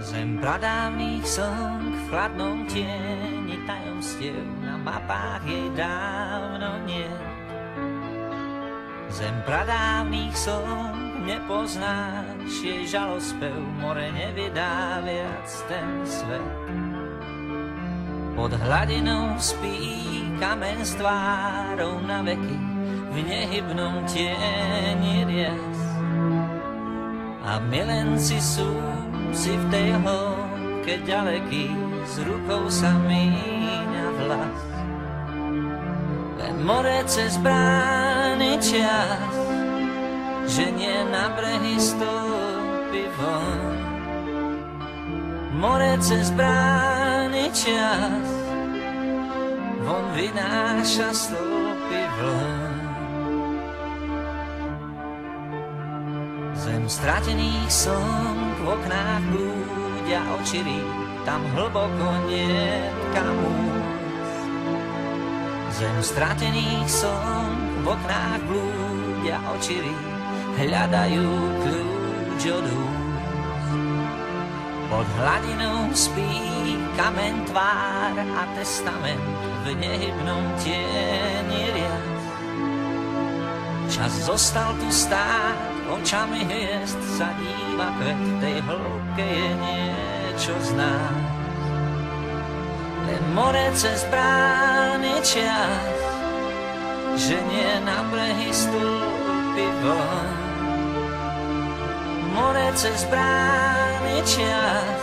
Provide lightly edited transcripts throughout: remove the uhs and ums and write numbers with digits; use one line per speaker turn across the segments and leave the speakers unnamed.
Zem pradávnych slnk v chladnom tieni tajomstiev, na mapách jej dávno nie. Zem pradávnych slnk nepoznáš, jej žalospev more nevydá viac ten svet. Pod hladinou spí kamen s tvárou na veky, v nehybnom tieni rias. A milenci sú si v tej hĺbke ďaleký, s rukou sa míňa vlas. Len more cez brány čas, že nie na brehy stúpi von. More cez brány čas, von vynáša stúpi vln. Zem stratených slnk v oknách blúdia očirí, tam hlboko nie kam úsť. Zem stratených slnk v oknách blúdia očirí, hľadajú kľúč od úst. Pod hladinou spí kameň tvár a testament, v nehybnom tieni rias. Čas zostal tu stáť, očami hviezd sa díva kvet, tej hĺbke je niečo z nás. Len more cez brány čas, že nie na brehy stúpi von. More cez brány čas,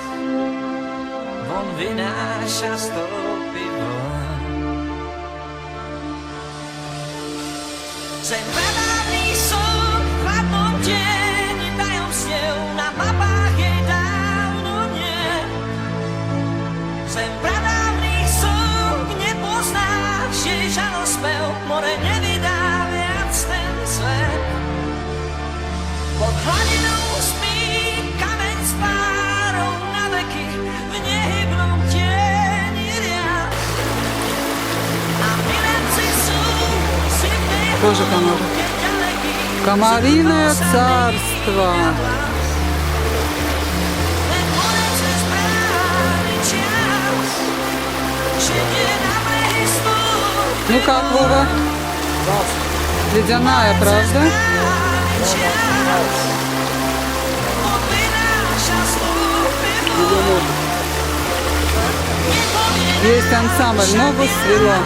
von vynáša stúpi von. Zem pradávnych slnk v chladnom tieni tajomstiev, na mapách jej dávno nie. Zem pradávnych slnk nepoznáš, jej žalospev more nevydá viac ten svet. Pod hladinou spí kameň s tvárou na veky, v nehybnom tieni rias. A milenci sú si v tej
Тоже комары. Комариное царство. Ну как, Вова? Ледяная, правда? Есть ансамбль, ногу свело.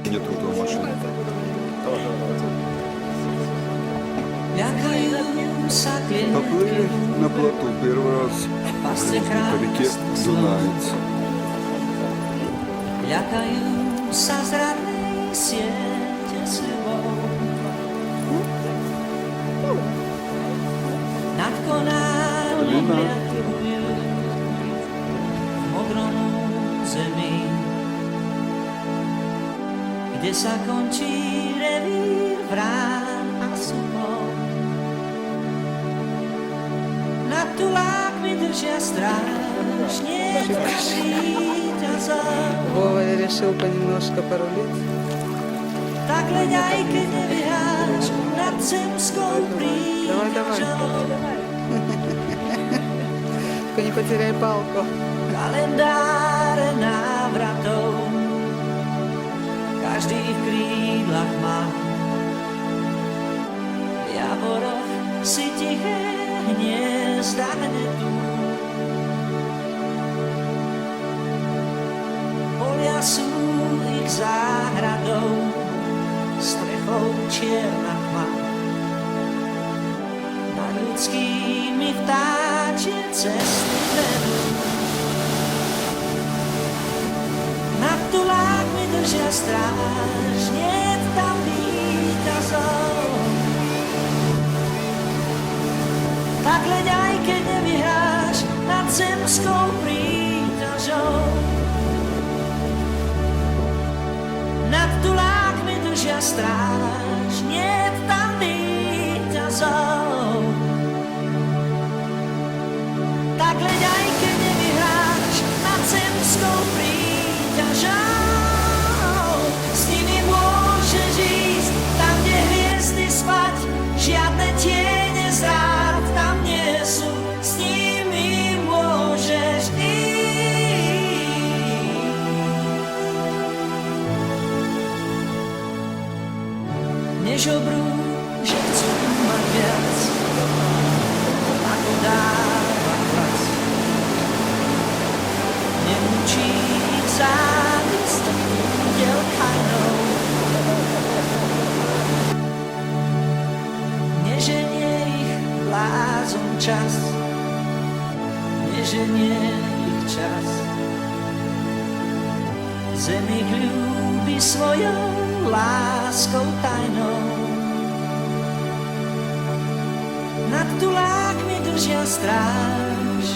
Нет тут машины. Поплыли на плоту первый раз по реке Дунаец.
Ľakajú sa z radnej siete sebou. Nad Konárom ľakujú v modrom zemi, kde sa končí revír vrán a supov. Nad Tulákmi držia stráž, nie víťazov.
Вова решил понемножко порулить.
Tak leď aj keď nevyháš nad zemskou príťažou.
Только не потеряй палку.
Kalendáre návratov každý v krídlach má. V javoroch si tiché hniezda hnetú. Polia sú ich záhradou, strechou čierna tma. Nad ľudským cesty vedú. Nad tulákmi držia stráž, niet tam víťazov. Tak leď aj keď nevyhráš nad zemskou príťažou. Nad tulákmi držia stráž, niet tam víťazov. Tak leď aj keď nevyhráš nad zemskou príťažou. S nimi môžeš ísť tam, kde hviezdy spať, žiadne tiene zrád tam nie sú. S nimi môžeš ísť. Než obrú, že chcú mať viac, ako dáva hlas. Nemučí ich závisť údel kajnou. Neženie ich blázon čas, neženie ich čas. Zem ich ľúbi svojou láskou tajnou. Nad tulákmi držia stráž.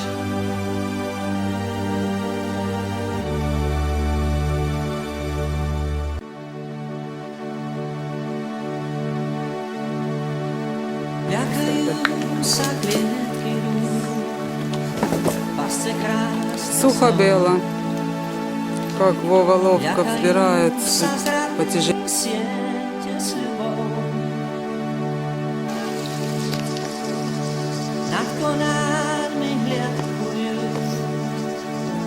Ľakajú sa klietky rúk, pasce krásne
Сухо-бело. Как Вова ловко взбирается по тяжелым.
siete s ľubou. Nad konármi hliadkujú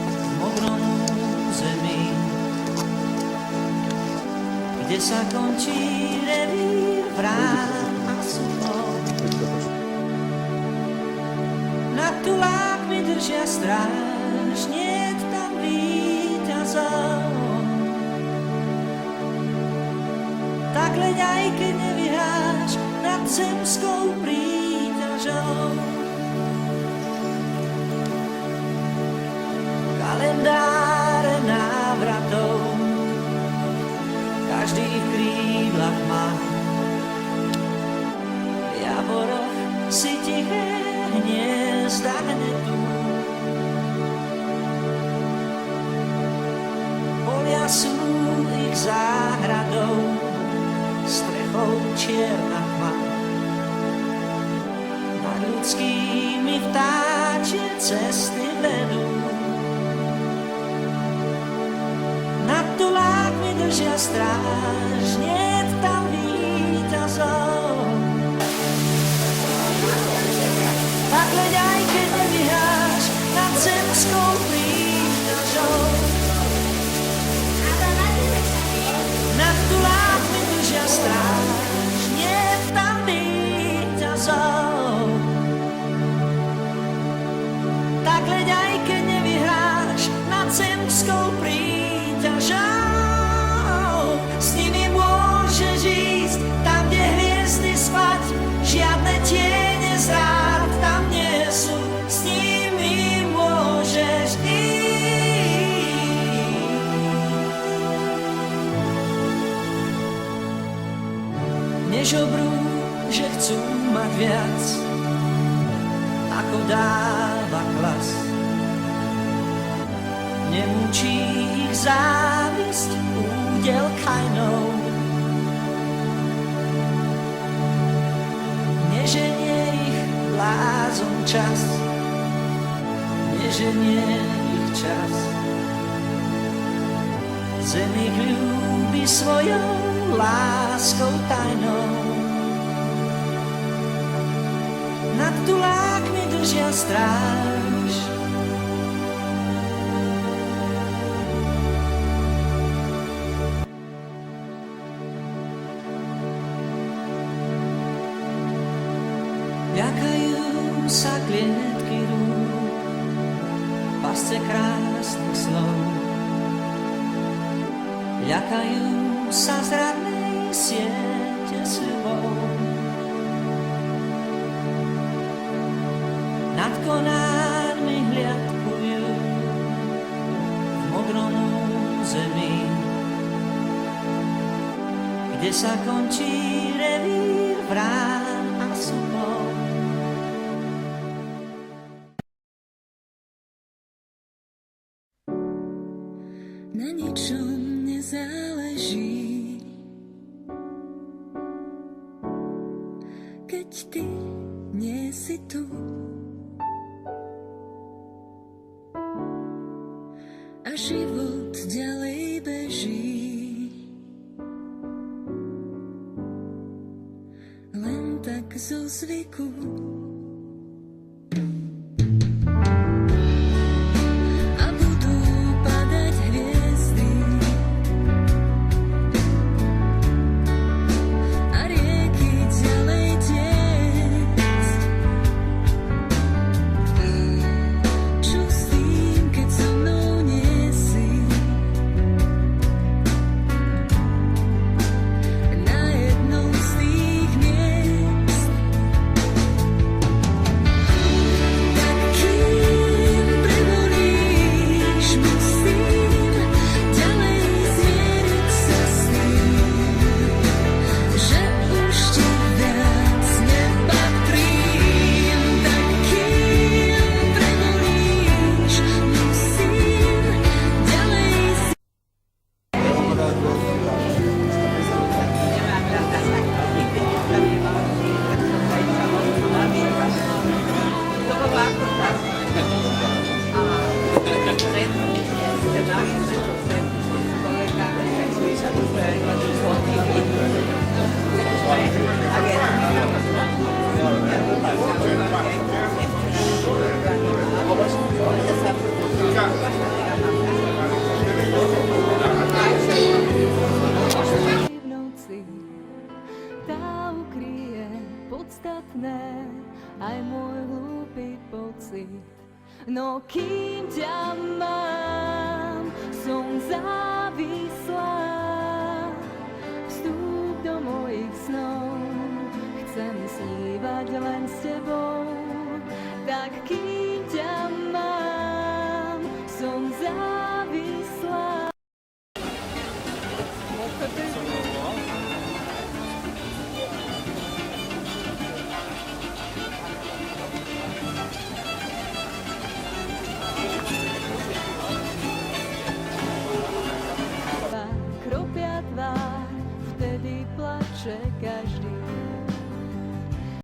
v modrom zemi, kde sa končí revír vrán a súdov. Nad tulákmi držia stráž, niet tam víťazov. Tak leď aj keď nevyhráš nad zemskou príťažou. Kalendáre návratov každý v krídlach má. V javoroch si tiché hniezda hnetú. Polia sú ich záhradou, strechou čierna tma. Nad ľudskými vtáčie cesty vedú. Nad tulákmi držia stráž, niet tam víťazov. Tak leď aj keď nevyhráš nad zemskou príťažou. Nad tulákmi držia stráž, niet tam víťazov. Tak leď aj keď nevyhráš nad zemskou príťažou. S nimi môžeš ísť tam, kde hviezdy spať, žiadne tiene zrád tam nie sú. S nimi môžeš ísť. Než obrú, že chcú mať viac, ako dáva hlas. Nemučí ich závisť údel kajnou. Neženie ich blázon čas, neženie ich čas. Zem ich ľúbi svojou láskou tajnou. Nad tulákmi držia stráž. Ľakajú sa klietky rúk, pasce krásnych slov. Ľakajú sa zradnej siete sľubov. Nad konármi kde sa končí revír vrán a sopov.
Na ničom nezáleží, keď ty nie si tu. A život ďalej beží, len tak zo zvyku. A budú padať hviezdy a rieky ďalej tiecť. Čo s tým, keď so mnou nie si? Na jednom z tých miest. Tak kým prebolíš, musím ďalej zmieriť sa s tým, že už ti viac nepatrím. Tak kým prebolíš, musím ďalej v noci. Tá ukryje podstatné, aj môj hlúpy pocit. No kým ťa mám, som závislá. Vstúp do mojich snov, chcem snívať len s tebou. Tak kým ťa mám, som závislá. Kropia tvár, vtedy plače každý.